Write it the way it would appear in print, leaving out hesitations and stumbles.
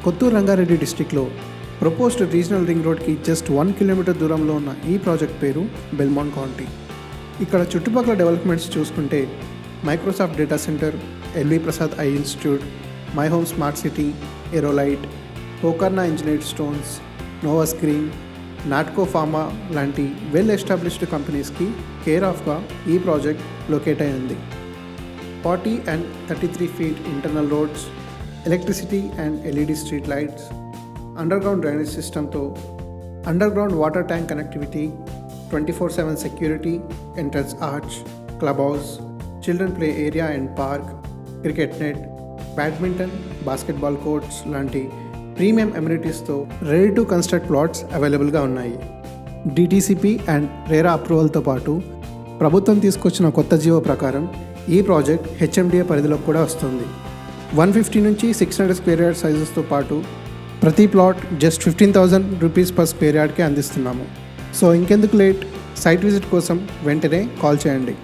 కొత్తూరు రంగారెడ్డి డిస్టిక్లో proposed regional ring రోడ్కి just 1 kilometre దూరంలో ఉన్న ఈ ప్రాజెక్ట్ పేరు బెల్మాంట్ కౌంటీ. ఇక్కడ చుట్టుపక్కల డెవలప్మెంట్స్ చూసుకుంటే Microsoft data center, LV Prasad eye institute, My Home smart city, Aerolite, Pokarna engineered stones, Nova screen, Natco pharma లాంటి వెల్ ఎస్టాబ్లిష్డ్ కంపెనీస్కి కేర్ ఆఫ్గా ఈ ప్రాజెక్ట్ లొకేట్ అయి ఉంది. 40 and 33 feet internal roads, electricity and LED street lights, underground drainage systemతో underground water tank connectivity, 24/7 security, entrance arch, clubhouse, children play area and park, cricket net, badminton, basketball courts లాంటి premium అమ్యూనిటీస్తో ready to construct plots అవైలబుల్గా ఉన్నాయి. DTCP and RERA అప్రూవల్తో పాటు ప్రభుత్వం తీసుకొచ్చిన కొత్త GO ప్రకారం ఈ ప్రాజెక్ట్ హెచ్ఎండిఏ పరిధిలోకి కూడా వస్తుంది. 150 నుంచి 600 స్క్వేర్ యార్డ్ సైజెస్తో పాటు ప్రతి plot just 15,000 rupees per square యార్డ్కే అందిస్తున్నాము. సో ఇంకెందుకు లేట్, సైట్ విజిట్ కోసం వెంటనే కాల్ చేయండి.